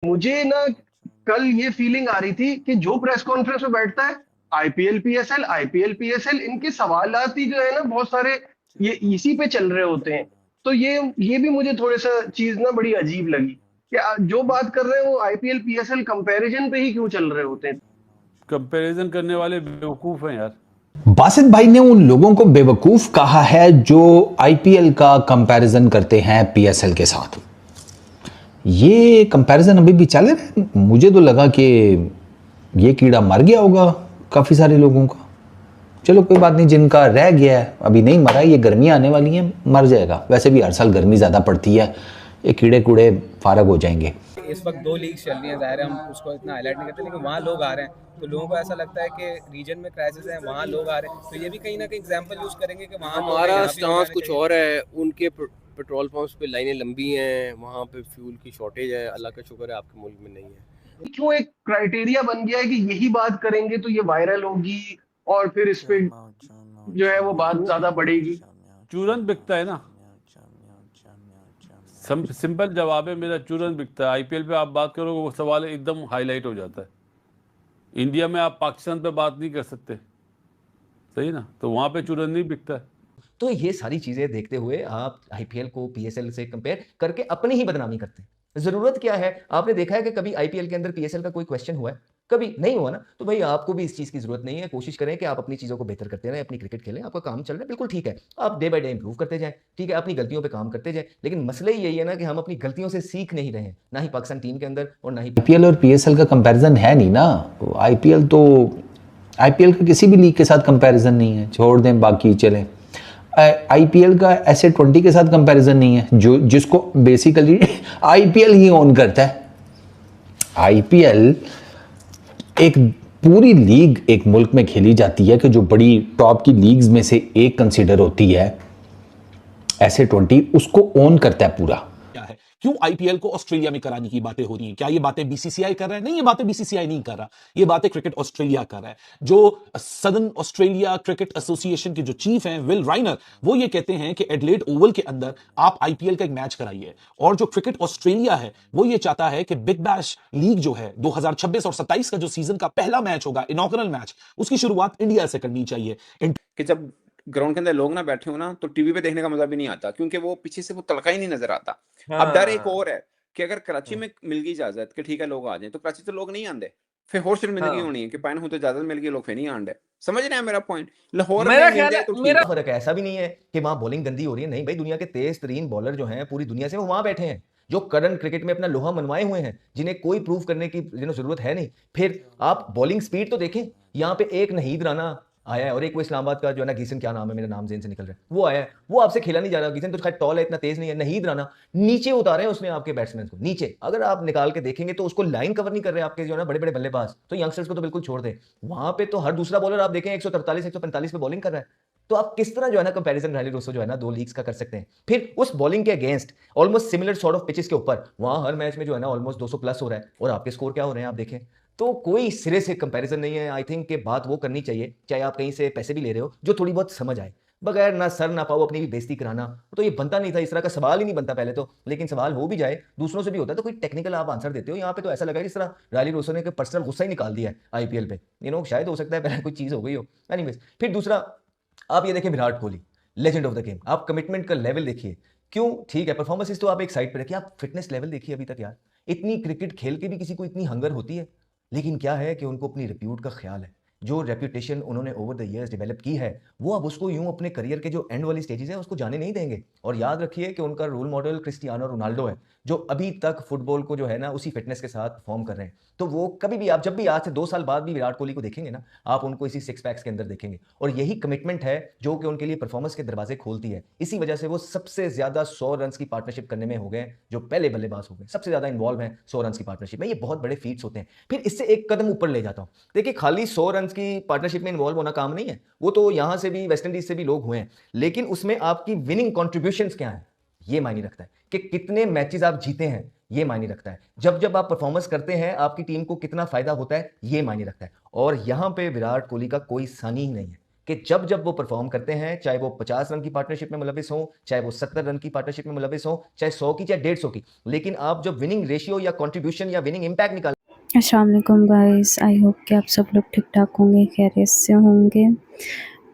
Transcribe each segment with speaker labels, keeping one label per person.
Speaker 1: मुझे ना कल ये फीलिंग आ रही थी कि जो प्रेस कॉन्फ्रेंस में बैठता है, आईपीएल पीएसएल इनके सवालात ही जो है ना बहुत सारे ये इसी पे चल रहे होते हैं। तो ये भी मुझे थोड़ा सा चीज ना बड़ी अजीब लगी कि जो बात कर रहे हैं वो आईपीएल पीएसएल कंपैरिजन पे ही क्यों चल रहे होते हैं।
Speaker 2: कंपैरिजन करने वाले बेवकूफ हैं यार।
Speaker 3: बासित भाई ने उन लोगों को बेवकूफ कहा है जो आईपीएल का कंपैरिजन करते हैं पीएसएल के साथ। ये कंपैरिजन अभी भी चल रहा है। मुझे तो लगा कि ये कीड़ा मर गया होगा काफी सारे लोगों का। चलो कोई बात नहीं, जिनका रह गया है अभी नहीं मरा, ये गर्मियां आने वाली हैं, मर जाएगा। वैसे भी हर साल गर्मी ज्यादा पड़ती है, ये कीड़े कूड़े फारग हो जाएंगे।
Speaker 4: इस वक्त दो लीग चल रही हैं, ज़ाहिर है हम उसको इतना हाईलाइट नहीं करते, लेकिन वहाँ लोग आ रहे हैं तो लोगों को ऐसा लगता है कि रीजन में क्राइसिस है, वहाँ लोग आ रहे हैं, तो ये भी कहीं ना कहीं एग्जांपल यूज करेंगे कि वहाँ
Speaker 5: हमारा स्टांस कुछ और है। उनके पेट्रोल पंप्स पे लाइनें लंबी हैं, वहाँ पे फ्यूल की शॉर्टेज है। अल्लाह का शुक्र है आपके मुल्क में नहीं है।
Speaker 1: क्यों एक क्राइटेरिया बन गया है कि यही बात करेंगे तो ये वायरल होगी और फिर इस पे जो है वो बात ज्यादा बढ़ेगी।
Speaker 2: चूरन बिकता है ना। सिंपल जवाब है मेरा, चूरन बिकता है। आईपीएल पे आप बात करोगे वो सवाल एकदम हाईलाइट हो जाता है। इंडिया में आप पाकिस्तान पे बात नहीं कर सकते, सही ना, तो वहां पे चूरन नहीं बिकता है।
Speaker 6: तो ये सारी चीजें देखते हुए आप आईपीएल को पीएसएल से कंपेयर करके अपनी ही बदनामी करते हैं। जरूरत क्या है? आपने देखा है कि कभी आईपीएल के अंदर पीएसएल का कोई क्वेश्चन हुआ है? कभी नहीं हुआ ना। तो भाई आपको भी इस चीज की जरूरत नहीं है। कोशिश करें कि आप अपनी चीजों को बेहतर करते रहें, अपनी क्रिकेट खेलें, आपका काम चल रहा है, बिल्कुल ठीक है। आप डे बाय डे इंप्रूव करते जाएं, ठीक है, अपनी गलतियों पे काम करते जाएं। लेकिन मसले यही है ना कि हम अपनी गलतियों से सीख नहीं रहे हैं, ना ही पाकिस्तान टीम के अंदर और ना ही
Speaker 3: आईपीएल और पीएसएल का कंपैरिजन है नहीं ना। आईपीएल का किसी भी लीग के साथ कंपैरिजन नहीं है, छोड़ दें बाकी चले। आईपीएल का SA20 के साथ कंपैरिजन नहीं है, जो जिसको बेसिकली आईपीएल ही ओन करता है। आईपीएल एक पूरी लीग एक मुल्क में खेली जाती है कि जो बड़ी टॉप की लीग्स में से एक कंसीडर होती है। SA20 उसको ओन करता है पूरा।
Speaker 7: क्या है, क्यों आईपीएल को ऑस्ट्रेलिया में कराने की बातें हो रही हैं? क्या ये बातें बीसीसीआई कर रहा है? नहीं, ये बातें बीसीसीआई नहीं कर रहा, ये बातें क्रिकेट ऑस्ट्रेलिया कर रहा है। जो सदर्न ऑस्ट्रेलिया क्रिकेट एसोसिएशन के जो चीफ हैं विल राइनर, वो ये कहते हैं कि एडलेड ओवल के अंदर आप आईपीएल का एक मैच कराइए। और जो क्रिकेट ऑस्ट्रेलिया है वो ये चाहता है कि बिग बैश लीग जो है 2026 और 27 का जो सीजन का पहला मैच होगा, इनॉग्रल मैच, उसकी शुरुआत इंडिया से करनी चाहिए।
Speaker 8: कि जब ग्राउंड के अंदर लोग ना बैठे हो ना तो टीवी पे देखने का मजा भी नहीं आता, क्योंकि वो पीछे से वो तड़का ही नहीं नजर आता। अब डर एक और है कि अगर कराची में मिल गई इजाजत कि ठीक है लोग आ जाएं, तो कराची तो लोग नहीं आंदे, फिर होर सिर्फ मिलगी होनी है कि पैन हो तो इजाजत मिल गई, लोग फिर नहीं आंदे। समझ रहे हैं मेरा पॉइंट? लाहौर में मिल जाए तो ठीक है।
Speaker 6: फर्क है। ऐसा भी नहीं है कि वहां बॉलिंग गंदी हो रही है, नहीं भाई, दुनिया के तेज तरीन बॉलर जो हैं पूरी दुनिया से वो वहां बैठे हैं, जो करंट क्रिकेट में अपना लोहा मनवाए हुए हैं, जिन्हें कोई प्रूव करने की जरूरत है नहीं। फिर आप बॉलिंग स्पीड तो देखें, यहाँ पे एक नहीद राना आया है और एक वो इस्लामाबाद का जो है ना, गीसन, क्या नाम है, मेरा नाम जेन से निकल रहा है, वो आया है। वो आपसे खेला नहीं जा रहा। गीसन तो खैर टॉल है, इतना तेज नहीं है। नहीद राना नीचे उतारे हैं उसने आपके बैट्समैन को नीचे। अगर आप निकाल के देखेंगे तो उसको लाइन कवर नहीं कर रहे आपके जो है ना बड़े बड़े बल्लेबाज। तो यंगस्टर्स को तो बिल्कुल छोड़ दे। वहां पे तो हर दूसरा बॉलर आप देखें 143 145 पे बॉलिंग कर रहा है। तो आप किस तरह जो है ना कंपैरिजन रैली रोसो जो है ना दो लीग्स का कर सकते हैं? फिर उस बॉलिंग के against almost similar sort of pitches के ऊपर वहां हर मैच में जो है ना ऑलमोस्ट 200 प्लस हो रहा है, और आपके स्कोर क्या हो रहे हैं आप देखें। तो कोई सिरे से कंपैरिजन नहीं है। आई थिंक कि बात वो करनी चाहिए, चाहे आप कहीं से पैसे भी ले रहे हो, जो थोड़ी बहुत समझ आए। बगैर ना सर ना पाओ अपनी भी बेइज्जती कराना, तो ये बनता नहीं था, इस तरह का सवाल ही नहीं बनता पहले तो। लेकिन सवाल हो भी जाए दूसरों से भी होता है तो कोई टेक्निकल आप आंसर देते हो। यहाँ पे तो ऐसा लगा कि इस तरह राली रोसो ने पर्सनल गुस्सा ही निकाल दिया है आईपीएल पे। शायद हो सकता है पहले कोई चीज हो गई हो। एनीवेज, फिर दूसरा आप ये देखें, Virat Kohli legend of the game, आप कमिटमेंट का लेवल देखिए। क्यों, ठीक है परफॉर्मेंसेस तो आप एक साइड पर रखिए, आप फिटनेस लेवल देखिए। अभी तक यार इतनी क्रिकेट खेल के भी किसी को इतनी हंगर होती है? लेकिन क्या है कि उनको अपनी रिप्यूट का ख्याल है। जो रेप्यूटेशन उन्होंने ओवर द इयर्स डेवलप की है, वो अब उसको यूं अपने करियर के जो एंड वाली स्टेजेस है उसको जाने नहीं देंगे। और याद रखिए कि उनका रोल मॉडल क्रिस्टियानो रोनाल्डो है, जो अभी तक फुटबॉल को जो है ना उसी फिटनेस के साथ परफॉर्म कर रहे हैं। तो वो कभी भी आप जब भी आज से 2 साल बाद भी विराट कोहली को देखेंगे ना, आप उनको इसी सिक्स पैक्स के अंदर देखेंगे। और यही कमिटमेंट है जो कि उनके लिए परफॉर्मेंस के दरवाजे खोलती है। इसी वजह से वो सबसे ज्यादा 100 रन की पार्टनरशिप करने में हो गए, जो पहले बल्लेबाज हो गए, सबसे ज्यादा इन्वॉल्व हैं 100 रन की पार्टनरशिप में। ये बहुत बड़े फीट्स होते हैं। फिर इससे एक कदम ऊपर ले जाता हूं, देखिए खाली 100 रन की पार्टनरशिप में इन्वॉल्व होना काम नहीं है। वो तो यहां से भी वेस्ट इंडीज से भी लोग हुए हैं, लेकिन उसमें आपकी विनिंग कॉन्ट्रीब्यूशंस क्या है ये मायने रखता है। कि कितने मैचेस आप जीते हैं ये मायने रखता है। जब जब आप परफॉर्मेंस करते हैं आपकी टीम को कितना फायदा होता है ये मायने रखता है। और यहां पे विराट कोहली का कोई सानी ही नहीं है कि जब जब वो परफॉर्म करते हैं, चाहे वो 50 रन की पार्टनरशिप में मुलविस हो, चाहे वो 70 रन की पार्टनरशिप में मुलविस हो, चाहे 100 की चाहे 150 की, लेकिन आप जब विनिंग रेशियो या कंट्रीब्यूशन या विनिंग इम्पैक्ट निकाल
Speaker 9: अस्सलाम वालेकुम गाइस, आई होप कि आप सब लोग ठीक ठाक होंगे, खैरियत से होंगे।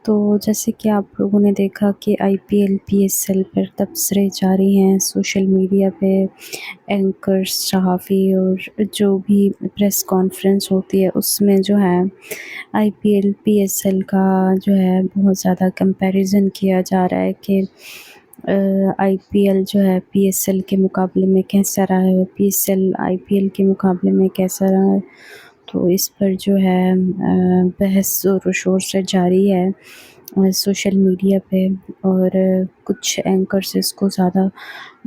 Speaker 9: तो जैसे कि आप लोगों ने देखा कि IPL PSL पर तबसरे जारी हैं सोशल मीडिया पे, एंकर्स, सहाफ़ी और जो भी प्रेस कॉन्फ्रेंस होती है उसमें जो है IPL PSL का जो है बहुत ज़्यादा कंपैरिजन किया जा रहा है कि IPL जो है PSL के मुकाबले में कैसा रहा है, PSL IPL के मुकाबले में कैसा रहा है। तो इस पर जो है बहस ज़ोर शोर से जारी है सोशल मीडिया पे, और कुछ एंकर्स इसको ज़्यादा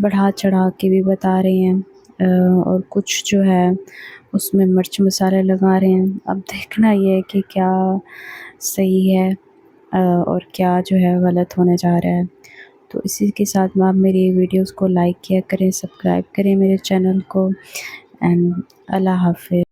Speaker 9: बढ़ा चढ़ा के भी बता रहे हैं और कुछ जो है उसमें मिर्च मसाले लगा रहे हैं। अब देखना ये है कि क्या सही है और क्या जो है गलत होने जा रहा है। तो इसी के साथ में आप मेरी वीडियोस को लाइक किया करें, सब्सक्राइब करें मेरे चैनल को, एंड अल्लाह हाफ़िज़।